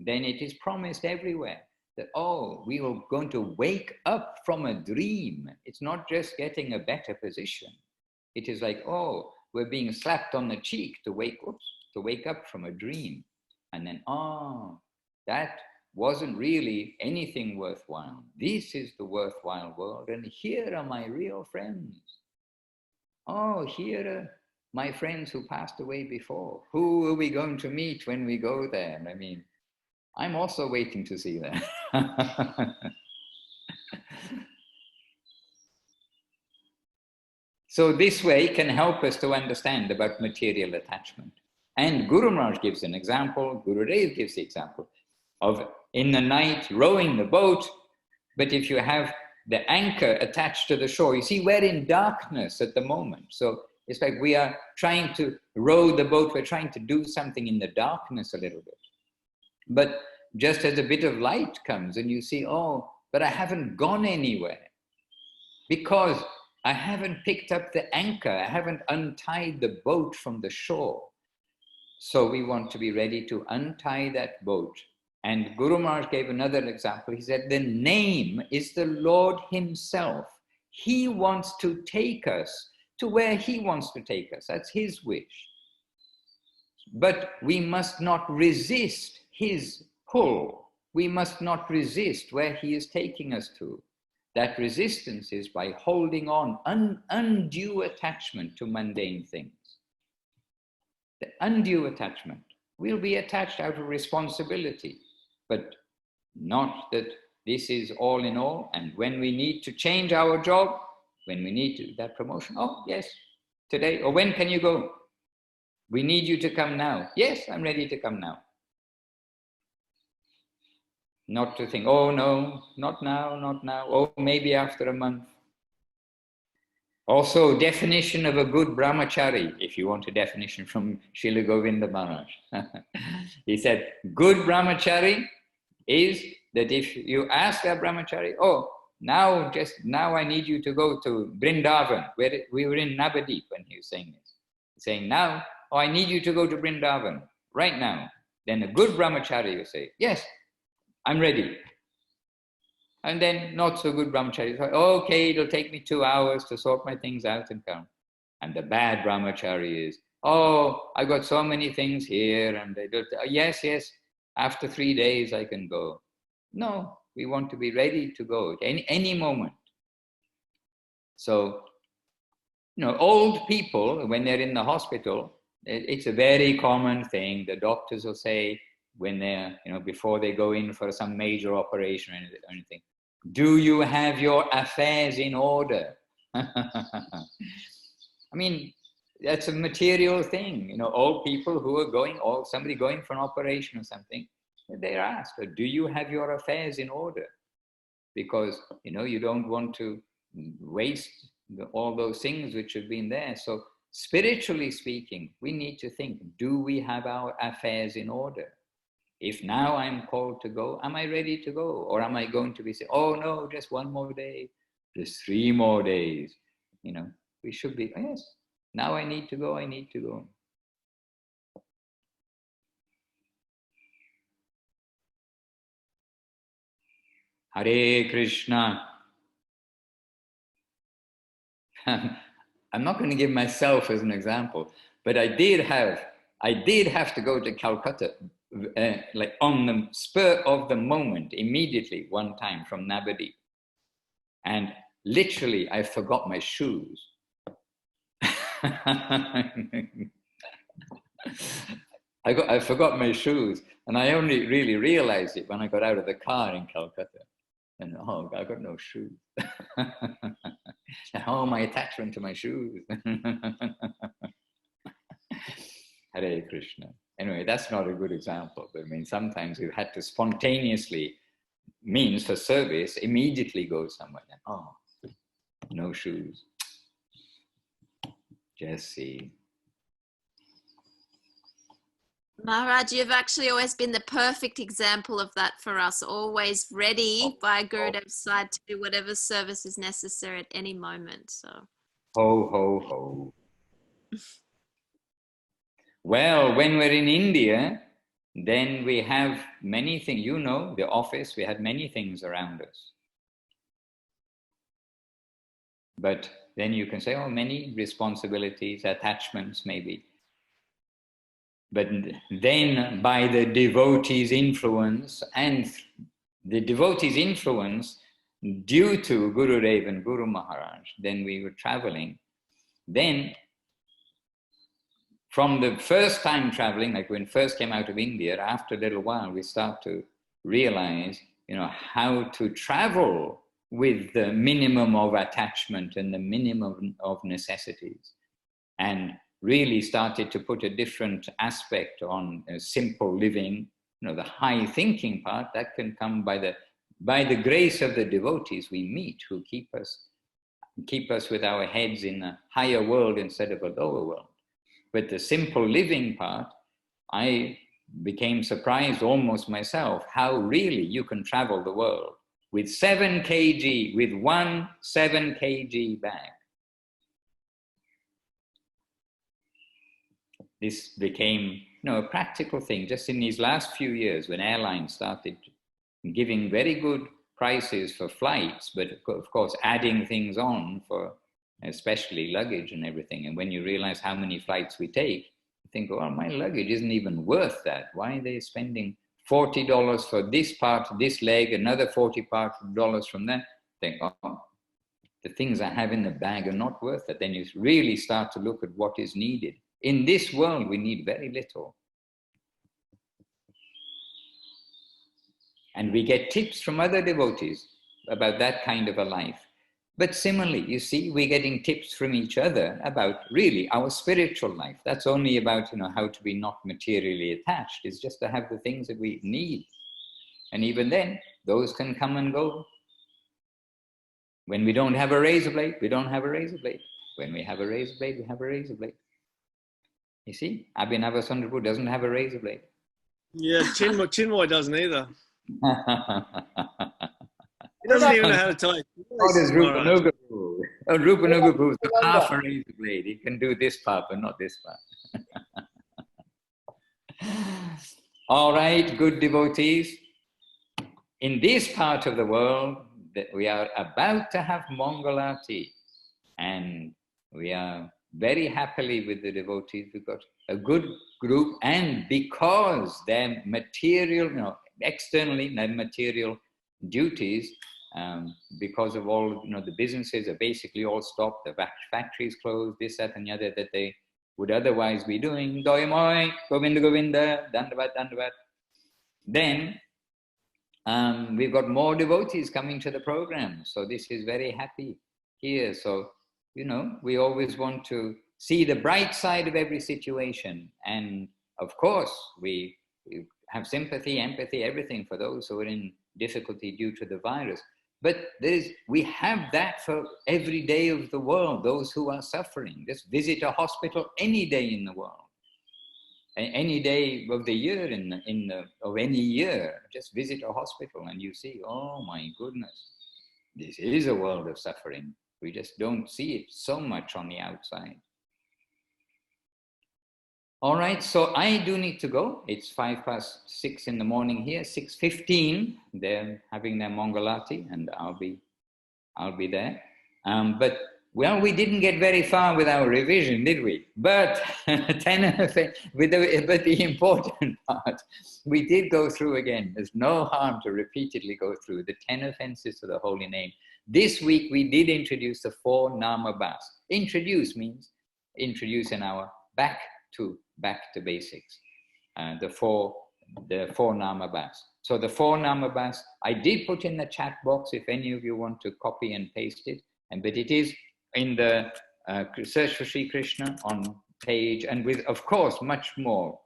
Then it is promised everywhere that, oh, we are going to wake up from a dream. It's not just getting a better position. It is like, oh, we're being slapped on the cheek to wake up from a dream. And then, oh, that wasn't really anything worthwhile. This is the worthwhile world. And here are my real friends. Oh, here are my friends who passed away before. Who are we going to meet when we go there? I mean, I'm also waiting to see that. So this way can help us to understand about material attachment. And Guru Maharaj gives an example, Gurudev gives the example of in the night rowing the boat, but if you have the anchor attached to the shore, you see we're in darkness at the moment. So it's like we are trying to row the boat, we're trying to do something in the darkness a little bit. But just as a bit of light comes and you see, oh, but I haven't gone anywhere because I haven't picked up the anchor, I haven't untied the boat from the shore. So we want to be ready to untie that boat. And Guru Maharaj gave another example. He said, the name is the Lord himself. He wants to take us to where he wants to take us. That's his wish. But we must not resist his pull. We must not resist where he is taking us to. That resistance is by holding on, undue attachment to mundane things. The undue attachment. We'll be attached out of responsibility, but not that this is all in all. And when we need to change our job, when we need that promotion, oh, yes, today, or when can you go? We need you to come now. Yes, I'm ready to come now. Not to think, oh no, not now, not now. Oh, maybe after a month. Also, definition of a good brahmachari, if you want a definition from Srila Govinda Maharaj. He said, good brahmachari is that if you ask a brahmachari, oh, now I need you to go to Vrindavan, where we were in Navadip when he was saying this. He's saying now, oh, I need you to go to Vrindavan right now. Then a good brahmachari will say, yes, I'm ready. And then not so good brahmachari, okay, it'll take me 2 hours to sort my things out and come. And the bad brahmachari is, oh, I've got so many things here, and they do, yes, after 3 days I can go. No, we want to be ready to go at any moment. So, old people, when they're in the hospital, it's a very common thing. The doctors will say, when they're, before they go in for some major operation or anything, do you have your affairs in order? I mean, that's a material thing. Old people who are going, or somebody going for an operation or something, they're asked, do you have your affairs in order? Because, you don't want to waste all those things which have been there. So spiritually speaking, we need to think, do we have our affairs in order? If now I'm called to go, am I ready to go? Or am I going to be saying, oh no, just 1 more day, just 3 more days? We should be, yes, Now I need to go, I need to go. Hare Krishna. I'm not going to give myself as an example, but I did have to go to Calcutta, like on the spur of the moment, immediately, one time from Navadip. And literally, I forgot my shoes. I forgot my shoes, and I only really realized it when I got out of the car in Calcutta. And oh, I got no shoes. And oh, my attachment to my shoes. Hare Krishna. Anyway, that's not a good example. But I mean, sometimes you had to spontaneously, means for service, immediately go somewhere. And, oh, no shoes. Just see. Maharaj, you've actually always been the perfect example of that for us, always ready by Gurudev's side to do whatever service is necessary at any moment. So, ho, ho, ho. Well, when we're in India, then we have many things. You know, the office, we had many things around us. But then you can say, oh, many responsibilities, attachments maybe. But then by the devotees' influence, and the devotees' influence due to Gurudev and Guru Maharaj, then we were traveling. Then from the first time traveling, like when we first came out of India, after a little while, we start to realize, you know, how to travel with the minimum of attachment and the minimum of necessities. And really started to put a different aspect on simple living, you know, the high thinking part that can come by the grace of the devotees we meet, who keep us with our heads in a higher world instead of a lower world. But the simple living part, I became surprised almost myself how really you can travel the world with 7 kg, with one 7 kg bag. This became, you know, a practical thing just in these last few years when airlines started giving very good prices for flights, but of course adding things on for especially luggage and everything. And when you realize how many flights we take, you think, oh, my luggage isn't even worth that. Why are they spending $40 for this part, this leg, another $40 from that? Think, oh, the things I have in the bag are not worth it. Then you really start to look at what is needed. In this world, we need very little. And we get tips from other devotees about that kind of a life. But similarly, you see, we're getting tips from each other about really our spiritual life. That's only about, you know, how to be not materially attached. It's just to have the things that we need. And even then, those can come and go. When we don't have a razor blade, we don't have a razor blade. When we have a razor blade, we have a razor blade. You see, Abhinava doesn't have a razor blade. Yeah, Chinmoy doesn't either. He doesn't even know how to tie. What is Rupanuga Prabhu? Oh, Rupanuga Prabhu is half a razor blade. He can do this part, but not this part. All right, good devotees. In this part of the world, that we are about to have Mangalarti, and we are very happily with the devotees. We've got a good group, and because their material, you know, externally, their material duties, because of all, you know, the businesses are basically all stopped, the factories closed, this, that, and the other that they would otherwise be doing. Doimoy, Govinda, Govinda, Dandavat, Dandavat. Then we've got more devotees coming to the program. So this is very happy here. So, you know, we always want to see the bright side of every situation. And of course, we have sympathy, empathy, everything for those who are in difficulty due to the virus. But we have that for every day of the world, those who are suffering. Just visit a hospital any day in the world. Any day of the year, of any year, just visit a hospital and you see, oh my goodness, this is a world of suffering. We just don't see it so much on the outside. All right, so I do need to go. It's 6:05 in the morning here, 6:15. They're having their Mangalati, and I'll be there. But well, we didn't get very far with our revision, did we? But but the important part, we did go through again. There's no harm to repeatedly go through the 10 offenses to the holy name. This week we did introduce the 4 Namabhas. Introduce means introduce in our back to basics. The four Namabhas. So the 4 Namabhas, I did put in the chat box if any of you want to copy and paste it. But it is in the Search for Sri Krishna on page, and with, of course, much more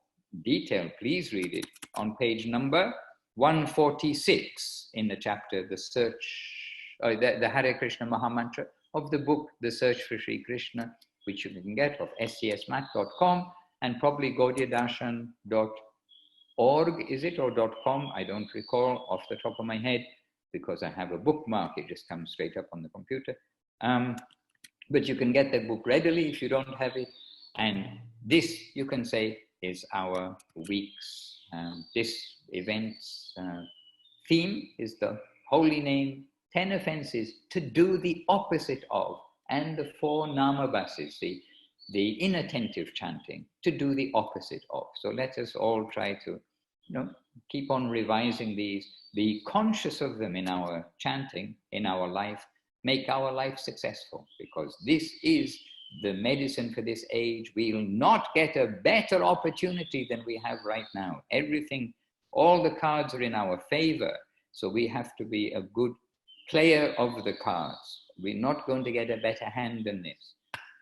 detail, please read it, on page number 146 in the chapter, the Hare Krishna Mahamantra of the book, The Search for Sri Krishna, which you can get of scsmat.com and probably gaudiyadarshan.org, is it, or .com? I don't recall off the top of my head because I have a bookmark. It just comes straight up on the computer. But you can get that book readily if you don't have it. And this, you can say, is our week's, this event's theme is the holy name, 10 offenses to do the opposite of, and the 4 Namabhases, the inattentive chanting, to do the opposite of. So let us all try to, keep on revising these, be conscious of them in our chanting, in our life, make our life successful, because this is the medicine for this age. We will not get a better opportunity than we have right now. Everything, all the cards are in our favor. So we have to be a good player of the cards. We're not going to get a better hand than this.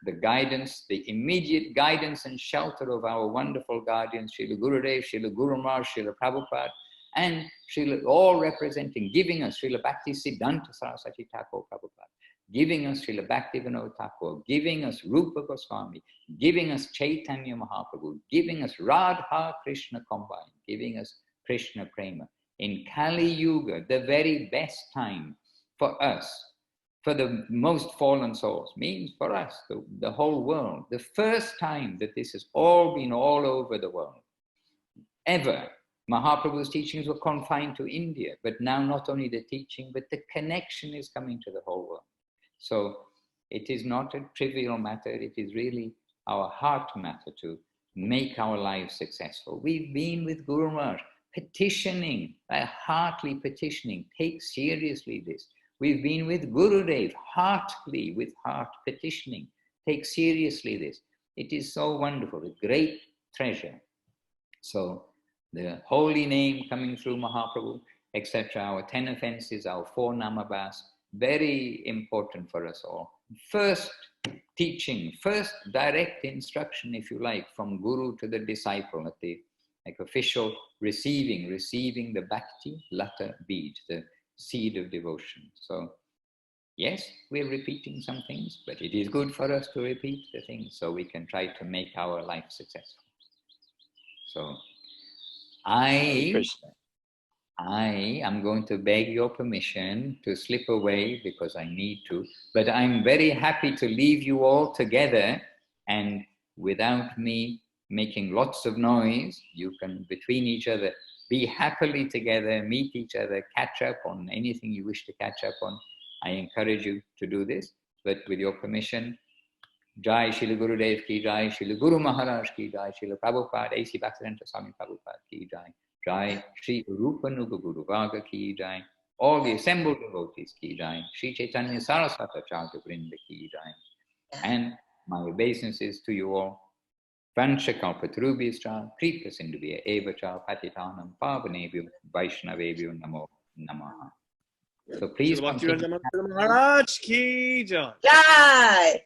The guidance, the immediate guidance and shelter of our wonderful guardians, Srila Gurudev, Srila Guru Maharaj, Srila Prabhupada, and Srila, all representing, giving us Srila Bhakti Siddhanta Saraswati Thakur Prabhupada, giving us Srila Bhakti Vinod Thakur, giving us Rupa Goswami, giving us Chaitanya Mahaprabhu, giving us Radha Krishna combined, giving us Krishna Prema. In Kali Yuga, the very best time for us, for the most fallen souls, means for us, the whole world, the first time that this has all been all over the world, ever. Mahaprabhu's teachings were confined to India, but now not only the teaching, but the connection is coming to the whole world. So it is not a trivial matter, it is really our heart matter to make our lives successful. We've been with Guru Maharaj, petitioning, heartily petitioning, take seriously this. We've been with Gurudev, heartily, with heart petitioning, take seriously this. It is so wonderful, a great treasure. So the holy name coming through Mahaprabhu, etc., our 10 offenses, our 4 Namabhas, very important for us all. First teaching, first direct instruction, if you like, from Guru to the disciple at the official receiving the Bhakti Lata bead, the seed of devotion. So yes, we're repeating some things, but it is good for us to repeat the things so we can try to make our life successful. So I am going to beg your permission to slip away because I need to, but I'm very happy to leave you all together, and without me making lots of noise, you can between each other be happily together, meet each other, catch up on anything you wish to catch up on. I encourage you to do this, but with your permission, Jai Srila Gurudev ki Jai, Srila Guru Maharaj ki Jai, Srila Prabhupada, A.C. Bhaktivedanta Swami Prabhupada ki Jai, Jai Sri Rupa Nuga Guru Vaga ki Jai, all the assembled devotees ki Jai, Sri Chaitanya Saraswata Acharya Vrinda ki Jai, and my obeisances to you all. Vanchakalpatarubhyascha, Kripa Sindhubhya Evacha, Patitanam Pavanebhyo, Vaishnavebhyo Namo Namaha. So please Nāmābhāsa Maharaj ki Jai. Jai.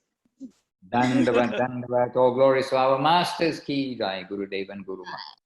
Dandavat, all glories to our masters ki Jai, Gurudev and Guru Maharaj.